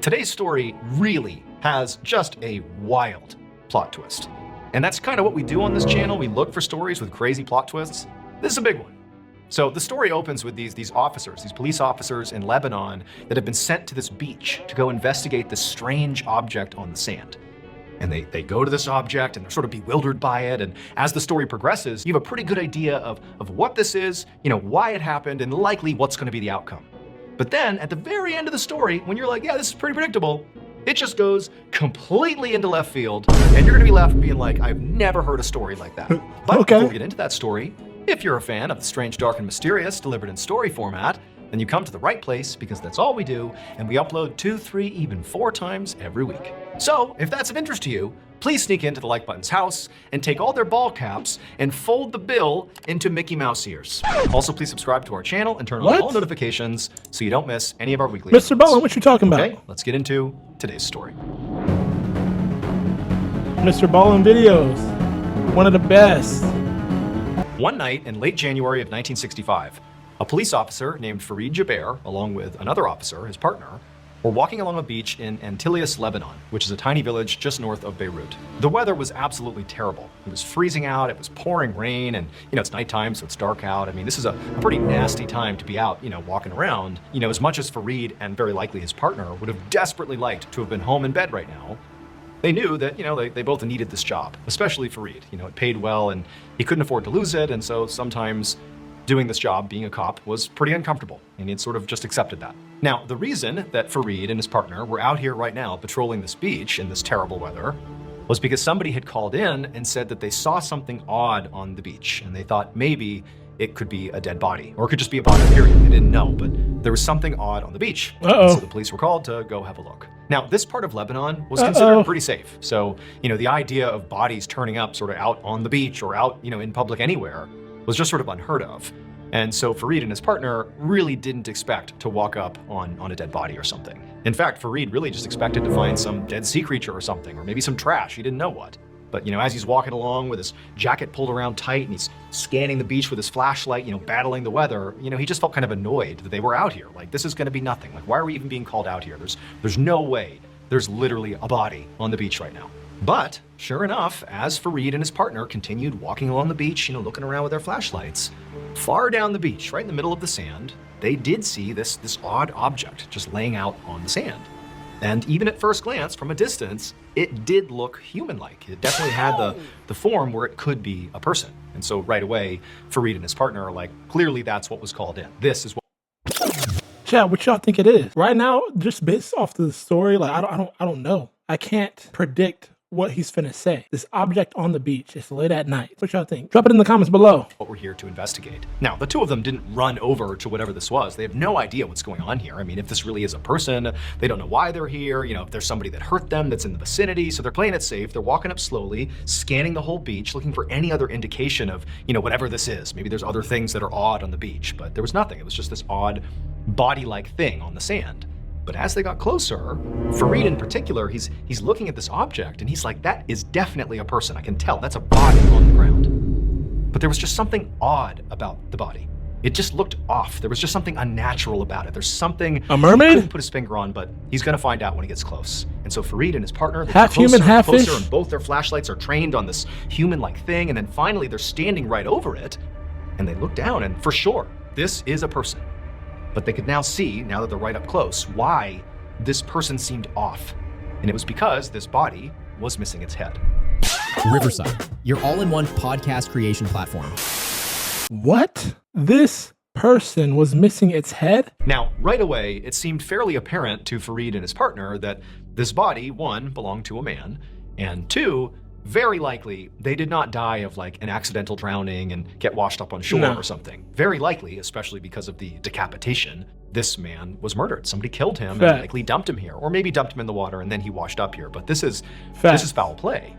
Today's story really has just a wild plot twist. And that's kind of what we do on this channel. We look for stories with crazy plot twists. This is a big one. So the story opens with these officers, these police officers in Lebanon that have been sent to this beach to go investigate this strange object on the sand. And they go to this object and they're sort of bewildered by it. And as the story progresses, you have a pretty good idea of what this is, why it happened, and likely what's going to be the outcome. But then at the very end of the story, when you're like, yeah, this is pretty predictable, it just goes completely into left field, and you're gonna be left being like, I've never heard a story like that. But before we get into that story, if you're a fan of the strange, dark, and mysterious delivered in story format, then you come to the right place, because that's all we do, and we upload 2, 3, even 4 times every week. So if that's of interest to you, please sneak into the Like Button's house and take all their ball caps and fold the bill into Mickey Mouse ears. Also, please subscribe to our channel and turn on all notifications so you don't miss any of our weekly Mr. Ballin, what you talking about? Okay, let's get into today's story. Mr. Ballin Videos, one of the best. One night in late January of 1965, a police officer named Fareed Jaber, along with another officer, his partner, were walking along a beach in Antilias, Lebanon, which is a tiny village just north of Beirut. The weather was absolutely terrible. It was freezing out, it was pouring rain, and it's nighttime, so it's dark out. I mean, this is a pretty nasty time to be out, walking around. As much as Fareed and very likely his partner would have desperately liked to have been home in bed right now, they knew that, they both needed this job, especially Fareed. It paid well and he couldn't afford to lose it, and so sometimes doing this job, being a cop, was pretty uncomfortable, and he'd sort of just accepted that. Now, the reason that Fareed and his partner were out here right now patrolling this beach in this terrible weather was because somebody had called in and said that they saw something odd on the beach, and they thought maybe it could be a dead body, or it could just be a body, period. They didn't know, but there was something odd on the beach. So the police were called to go have a look. Now, this part of Lebanon was considered pretty safe. So, the idea of bodies turning up sort of out on the beach or out, in public anywhere was just sort of unheard of. And so Fareed and his partner really didn't expect to walk up on a dead body or something. In fact, Fareed really just expected to find some dead sea creature or something, or maybe some trash, he didn't know what. But as he's walking along with his jacket pulled around tight and he's scanning the beach with his flashlight, battling the weather, he just felt kind of annoyed that they were out here. Like, this is gonna be nothing. Like, why are we even being called out here? There's no way there's literally a body on the beach right now. But sure enough, as Fareed and his partner continued walking along the beach, looking around with their flashlights, far down the beach, right in the middle of the sand, they did see this odd object just laying out on the sand. And even at first glance, from a distance, it did look human-like. It definitely had the form where it could be a person. And so right away, Fareed and his partner are like, clearly that's what was called in. This is what. Chad, what y'all think it is? Right now, just based off the story, like I don't know. I can't predict what he's finna say. This object on the beach, it's late at night. What y'all think? Drop it in the comments below. What we're here to investigate. Now, the two of them didn't run over to whatever this was. They have no idea what's going on here. I mean, if this really is a person, they don't know why they're here. If there's somebody that hurt them that's in the vicinity. So they're playing it safe. They're walking up slowly, scanning the whole beach, looking for any other indication of, whatever this is. Maybe there's other things that are odd on the beach, but there was nothing. It was just this odd body-like thing on the sand. But as they got closer, Fareed in particular, he's looking at this object and he's like, that is definitely a person. I can tell that's a body on the ground. But there was just something odd about the body. It just looked off. There was just something unnatural about it. There's something a mermaid he couldn't put his finger on, but he's gonna find out when he gets close. And so Fareed and his partner, they half get closer human, half and closer, fish, and both their flashlights are trained on this human-like thing. And then finally they're standing right over it and they look down and for sure, this is a person. But they could now see, now that they're right up close, why this person seemed off. And it was because this body was missing its head. Riverside, your all-in-one podcast creation platform. What? This person was missing its head? Now, right away, it seemed fairly apparent to Fareed and his partner that this body, one, belonged to a man, and two, very likely they did not die of like an accidental drowning and get washed up on shore or something. Very likely, especially because of the decapitation, this man was murdered. Somebody killed him and likely dumped him here, or maybe dumped him in the water and then he washed up here. But this is foul play.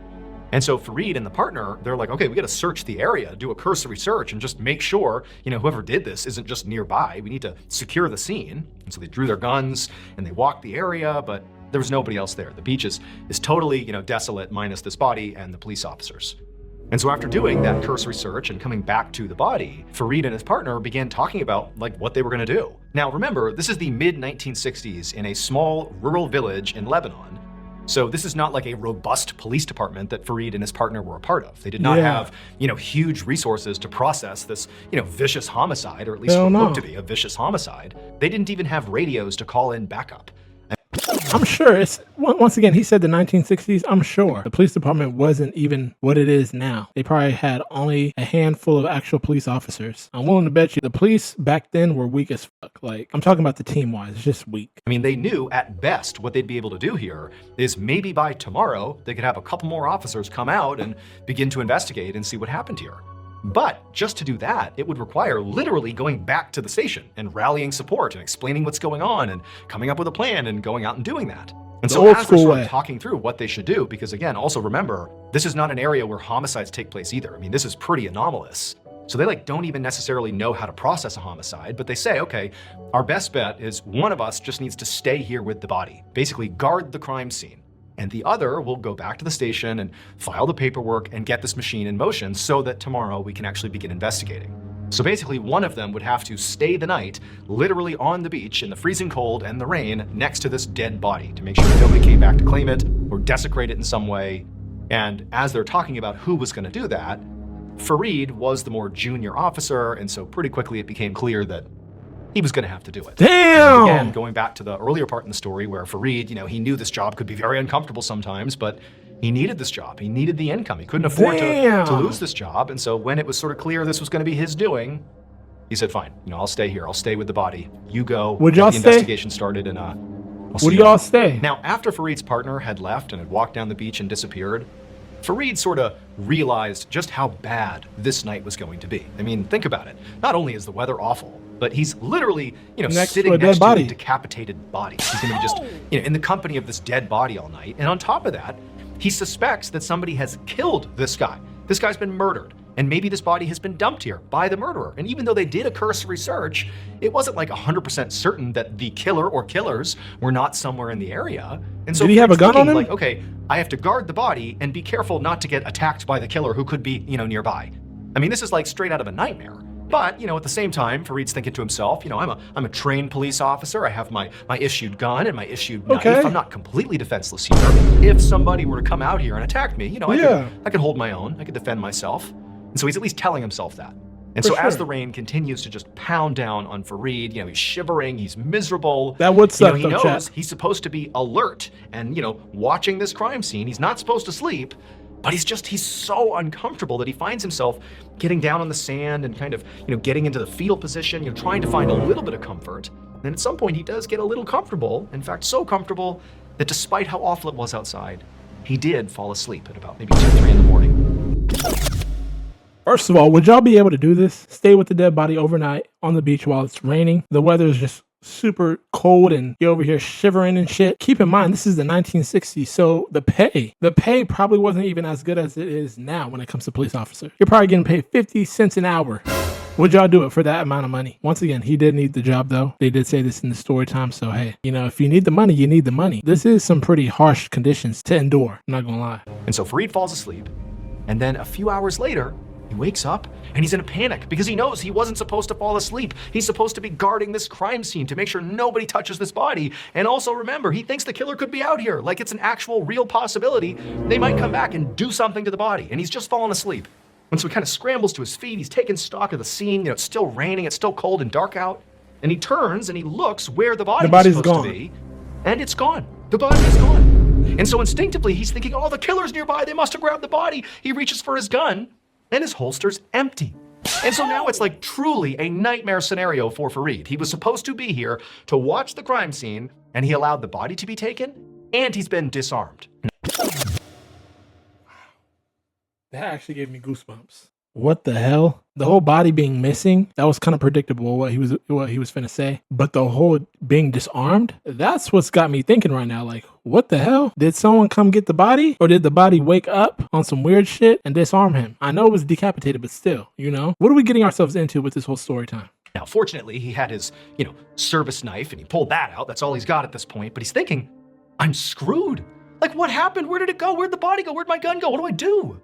And so Fareed and the partner, they're like, okay, we got to search the area, do a cursory search, and just make sure, whoever did this isn't just nearby. We need to secure the scene. And so they drew their guns and they walked the area, but there was nobody else there. The beach is totally, desolate, minus this body and the police officers. And so after doing that cursory search and coming back to the body, Fareed and his partner began talking about what they were going to do. Now remember, this is the mid-1960s in a small rural village in Lebanon. So this is not like a robust police department that Fareed and his partner were a part of. They did not have, huge resources to process this, vicious homicide, or at least what looked to be a vicious homicide. They didn't even have radios to call in backup. I'm sure it's, once again, he said the 1960s. I'm sure the police department wasn't even what it is now. They probably had only a handful of actual police officers. I'm willing to bet you the police back then were weak as fuck. Like, I'm talking about the team-wise, just weak. I mean, they knew at best what they'd be able to do here is maybe by tomorrow, they could have a couple more officers come out and begin to investigate and see what happened here. But just to do that, it would require literally going back to the station and rallying support and explaining what's going on and coming up with a plan and going out and doing that. And so as they're sort of talking through what they should do, because again, also remember, this is not an area where homicides take place either. I mean, this is pretty anomalous. So they don't even necessarily know how to process a homicide, but they say, okay, our best bet is one of us just needs to stay here with the body, basically guard the crime scene. And the other will go back to the station and file the paperwork and get this machine in motion so that tomorrow we can actually begin investigating. So basically one of them would have to stay the night, literally on the beach in the freezing cold and the rain next to this dead body to make sure that nobody came back to claim it or desecrate it in some way. And as they're talking about who was going to do that, Fareed was the more junior officer, and so pretty quickly it became clear that he was going to have to do it. Damn! Again, going back to the earlier part in the story where Fareed, he knew this job could be very uncomfortable sometimes, but he needed this job. He needed the income. He couldn't afford to lose this job. And so when it was sort of clear this was going to be his doing, he said, fine, I'll stay here. I'll stay with the body. You go. Would y'all stay? The investigation started and would y'all stay? Now, after Fareed's partner had left and had walked down the beach and disappeared, Fareed sort of realized just how bad this night was going to be. I mean, think about it. Not only is the weather awful, but he's literally, sitting next to a decapitated body. He's going to be just, in the company of this dead body all night. And on top of that, he suspects that somebody has killed this guy. This guy's been murdered. And maybe this body has been dumped here by the murderer. And even though they did a cursory search, it wasn't 100% certain that the killer or killers were not somewhere in the area. And so did he have a gun on him? Okay, I have to guard the body and be careful not to get attacked by the killer who could be, nearby. I mean, this is straight out of a nightmare. But, at the same time, Fareed's thinking to himself, I'm a trained police officer. I have my issued gun and my issued knife. I'm not completely defenseless here. If somebody were to come out here and attack me, I could hold my own. I could defend myself. And so he's at least telling himself that. And so as the rain continues to just pound down on Fareed, he's shivering, he's miserable. That would suck, he knows he's supposed to be alert and, watching this crime scene. He's not supposed to sleep. But he's so uncomfortable that he finds himself getting down on the sand and kind of, getting into the fetal position, trying to find a little bit of comfort. And then at some point he does get a little comfortable. In fact, so comfortable that despite how awful it was outside, he did fall asleep at about maybe 2 or 3 in the morning. First of all, would y'all be able to do this? Stay with the dead body overnight on the beach while it's raining. The weather is just super cold and you're over here shivering and shit. Keep in mind, this is the 1960s, so the pay probably wasn't even as good as it is now when it comes to police officer. You're probably getting paid 50 cents an hour. Would y'all do it for that amount of money? Once again, he did need the job though. They did say this in the story time, so hey, if you need the money, you need the money. This is some pretty harsh conditions to endure, I'm not gonna lie. And so Fareed falls asleep, and then a few hours later, he wakes up and he's in a panic because he knows he wasn't supposed to fall asleep. He's supposed to be guarding this crime scene to make sure nobody touches this body. And also remember, he thinks the killer could be out here, like it's an actual real possibility. They might come back and do something to the body, and he's just fallen asleep. And so he kind of scrambles to his feet. He's taking stock of the scene. It's still raining. It's still cold and dark out. And he turns and he looks where the body is supposed to be, and it's gone. The body is gone. And so instinctively, he's thinking, oh, the killer's nearby. They must have grabbed the body. He reaches for his gun, and his holster's empty. And so now it's truly a nightmare scenario for Fareed. He was supposed to be here to watch the crime scene, and he allowed the body to be taken, and he's been disarmed. That actually gave me goosebumps. What the hell? The whole body being missing, that was kind of predictable what he was finna say. But the whole being disarmed, that's what's got me thinking right now. What the hell? Did someone come get the body? Or did the body wake up on some weird shit and disarm him? I know it was decapitated, but still, what are we getting ourselves into with this whole story time? Now, fortunately, he had his, service knife and he pulled that out. That's all he's got at this point. But he's thinking, I'm screwed. What happened? Where did it go? Where'd the body go? Where'd my gun go? What do I do?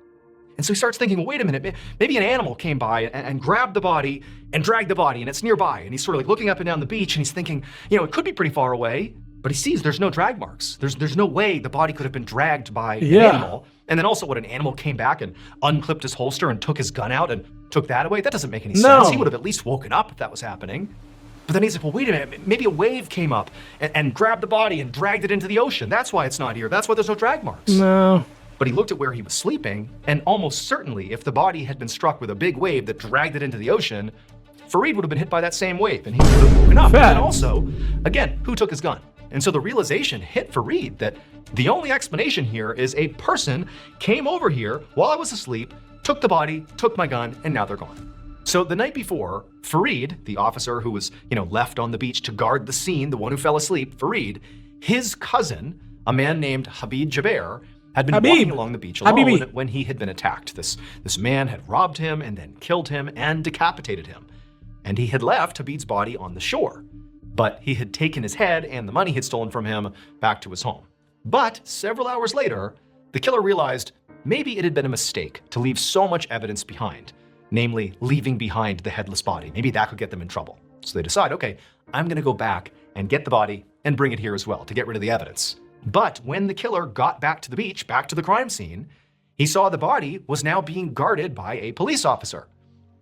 And so he starts thinking, well, wait a minute, maybe an animal came by and grabbed the body and dragged the body and it's nearby. And he's sort of like looking up and down the beach and he's thinking, it could be pretty far away, but he sees there's no drag marks. There's no way the body could have been dragged by an animal. And then also what, an animal came back and unclipped his holster and took his gun out and took that away? That doesn't make any sense. He would have at least woken up if that was happening. But then he's like, well, wait a minute, maybe a wave came up and grabbed the body and dragged it into the ocean. That's why it's not here. That's why there's no drag marks. No. But he looked at where he was sleeping, and almost certainly if the body had been struck with a big wave that dragged it into the ocean, Fareed would have been hit by that same wave and he would have woken up. And also, again, who took his gun? And so the realization hit Fareed that the only explanation here is a person came over here while I was asleep, took the body, took my gun, and now they're gone. So the night before, Fareed, the officer who was, left on the beach to guard the scene, the one who fell asleep, Fareed, his cousin, a man named Habib Jaber, had been walking along the beach alone when he had been attacked. This man had robbed him and then killed him and decapitated him. And he had left Habib's body on the shore. But he had taken his head and the money he'd stolen from him back to his home. But several hours later, the killer realized maybe it had been a mistake to leave so much evidence behind, namely leaving behind the headless body. Maybe that could get them in trouble. So they decide, okay, I'm gonna go back and get the body and bring it here as well to get rid of the evidence. But when the killer got back to the beach, back to the crime scene, he saw the body was now being guarded by a police officer.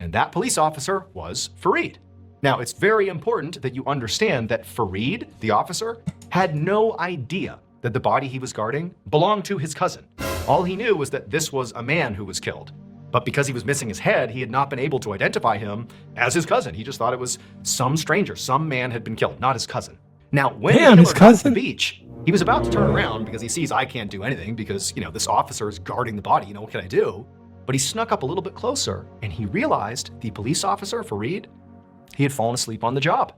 And that police officer was Fareed. Now, it's very important that you understand that Fareed, the officer, had no idea that the body he was guarding belonged to his cousin. All he knew was that this was a man who was killed. But because he was missing his head, he had not been able to identify him as his cousin. He just thought it was some stranger, some man had been killed, not his cousin. Now, when the killer got to the beach, he was about to turn around because he sees I can't do anything because, this officer is guarding the body, what can I do? But he snuck up a little bit closer and he realized the police officer, Fareed, he had fallen asleep on the job.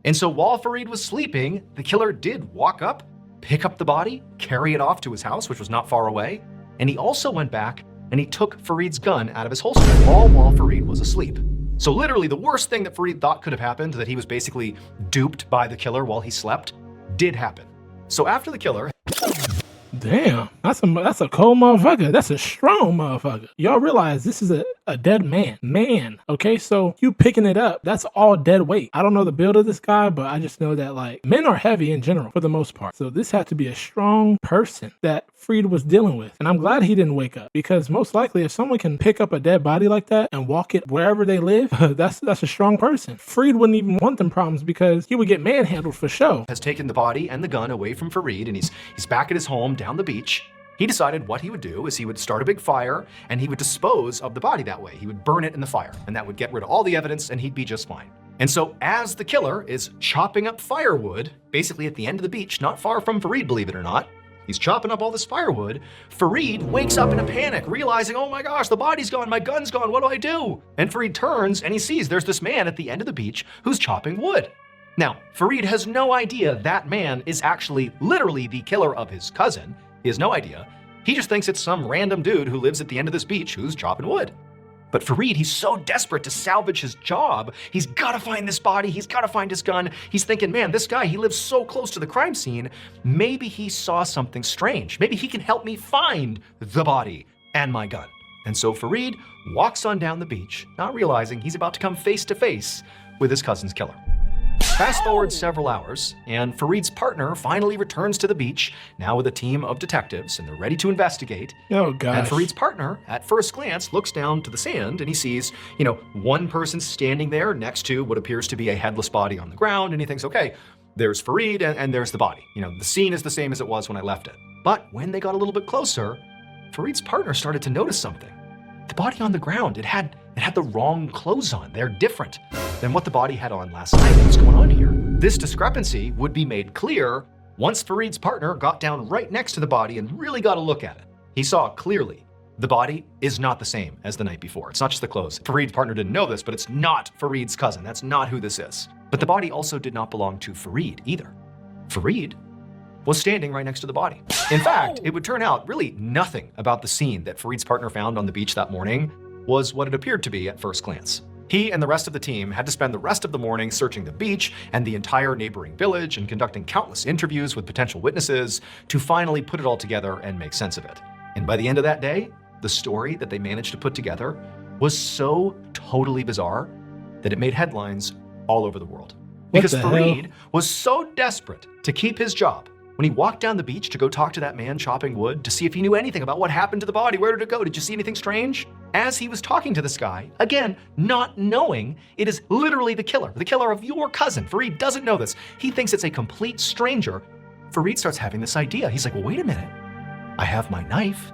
And so while Fareed was sleeping, the killer did walk up, pick up the body, carry it off to his house, which was not far away. And he also went back and he took Fareed's gun out of his holster, all while Fareed was asleep. So literally the worst thing that Fareed thought could have happened, that he was basically duped by the killer while he slept, did happen. So after the killer... Damn, that's a cold motherfucker. That's a strong motherfucker. Y'all realize this is a dead man. Okay, so you picking it up, that's all dead weight. I don't know the build of this guy, but I just know that men are heavy in general for the most part. So this had to be a strong person that Fareed was dealing with. And I'm glad he didn't wake up, because most likely if someone can pick up a dead body like that and walk it wherever they live, that's a strong person. Fareed wouldn't even want them problems because he would get manhandled for sure. Has taken the body and the gun away from Fareed and he's back at his home down the beach. He decided what he would do is he would start a big fire and he would dispose of the body that way. He would burn it in the fire and that would get rid of all the evidence and he'd be just fine. And so as the killer is chopping up firewood, basically at the end of the beach, not far from Fareed, believe it or not, he's chopping up all this firewood, Fareed wakes up in a panic, realizing, oh my gosh, the body's gone, my gun's gone, what do I do? And Fareed turns and he sees there's this man at the end of the beach who's chopping wood. Now, Fareed has no idea that man is actually literally the killer of his cousin. He has no idea. He just thinks it's some random dude who lives at the end of this beach who's chopping wood. But Fareed, he's so desperate to salvage his job, he's gotta find this body, he's gotta find his gun. He's thinking, man, this guy, he lives so close to the crime scene, maybe he saw something strange. Maybe he can help me find the body and my gun. And so Fareed walks on down the beach, not realizing he's about to come face to face with his cousin's killer. Fast forward several hours, and Fareed's partner finally returns to the beach, now with a team of detectives, and they're ready to investigate. Oh, gosh. And Fareed's partner, at first glance, looks down to the sand, and he sees, one person standing there next to what appears to be a headless body on the ground, and he thinks, okay, there's Fareed, and there's the body. The scene is the same as it was when I left it. But when they got a little bit closer, Fareed's partner started to notice something. The body on the ground, it had the wrong clothes on. They're different than what the body had on last night. What's going on here? This discrepancy would be made clear once Fareed's partner got down right next to the body and really got a look at it. He saw clearly the body is not the same as the night before. It's not just the clothes. Fareed's partner didn't know this, but it's not Fareed's cousin. That's not who this is. But the body also did not belong to Fareed either. Fareed was standing right next to the body. In fact, it would turn out really nothing about the scene that Fareed's partner found on the beach that morning was what it appeared to be at first glance. He and the rest of the team had to spend the rest of the morning searching the beach and the entire neighboring village and conducting countless interviews with potential witnesses to finally put it all together and make sense of it. And by the end of that day, the story that they managed to put together was so totally bizarre that it made headlines all over the world. Because the hell? Fareed was so desperate to keep his job. When he walked down the beach to go talk to that man chopping wood to see if he knew anything about what happened to the body, where did it go, did you see anything strange? As he was talking to this guy, again, not knowing it is literally the killer of your cousin. Fareed doesn't know this. He thinks it's a complete stranger. Fareed starts having this idea. He's like, well, wait a minute. I have my knife.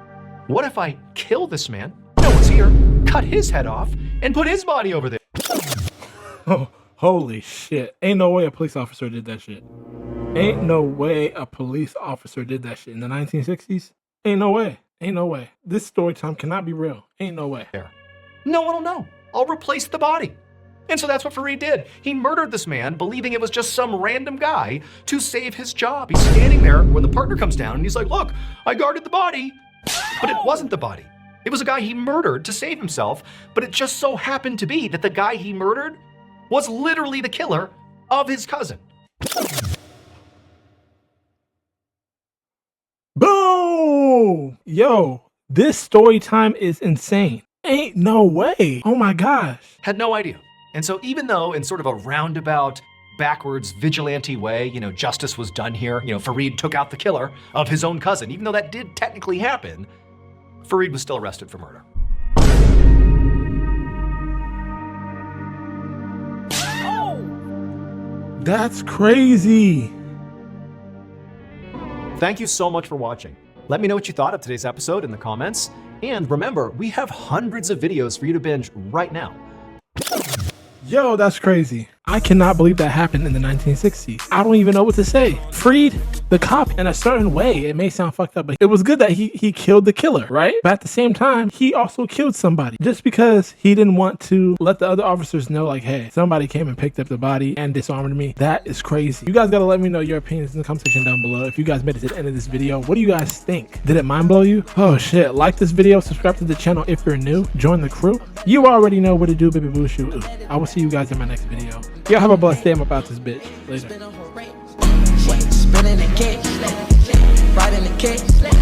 What if I kill this man? No one's here. Cut his head off and put his body over there. Oh, holy shit. Ain't no way a police officer did that shit. Ain't no way a police officer did that shit in the 1960s. Ain't no way. Ain't no way. This story time cannot be real. Ain't no way. No one will know. I'll replace the body. And so that's what Fareed did. He murdered this man, believing it was just some random guy to save his job. He's standing there when the partner comes down and he's like, look, I guarded the body. But it wasn't the body. It was a guy he murdered to save himself, but it just so happened to be that the guy he murdered was literally the killer of his cousin. Boom! Yo, this story time is insane. Ain't no way. Oh my gosh. Had no idea. And so even though in sort of a roundabout, backwards, vigilante way, justice was done here, Fareed took out the killer of his own cousin, even though that did technically happen, Fareed was still arrested for murder. That's crazy. Thank you so much for watching. Let me know what you thought of today's episode in the comments. And remember, we have hundreds of videos for you to binge right now. Yo, that's crazy. I cannot believe that happened in the 1960s. I don't even know what to say. Freed the cop in a certain way. It may sound fucked up, but it was good that he killed the killer, right? But at the same time, he also killed somebody just because he didn't want to let the other officers know, like, hey, somebody came and picked up the body and disarmed me. That is crazy. You guys gotta let me know your opinions in the comment section down below. If you guys made it to the end of this video, what do you guys think? Did it mind blow you? Oh shit, like this video, subscribe to the channel if you're new, join the crew. You already know what to do, baby boo shoot. I will see you guys in my next video. Y'all have a blessed day. I'm about this bitch. Later. Spinning the cake, riding the cake.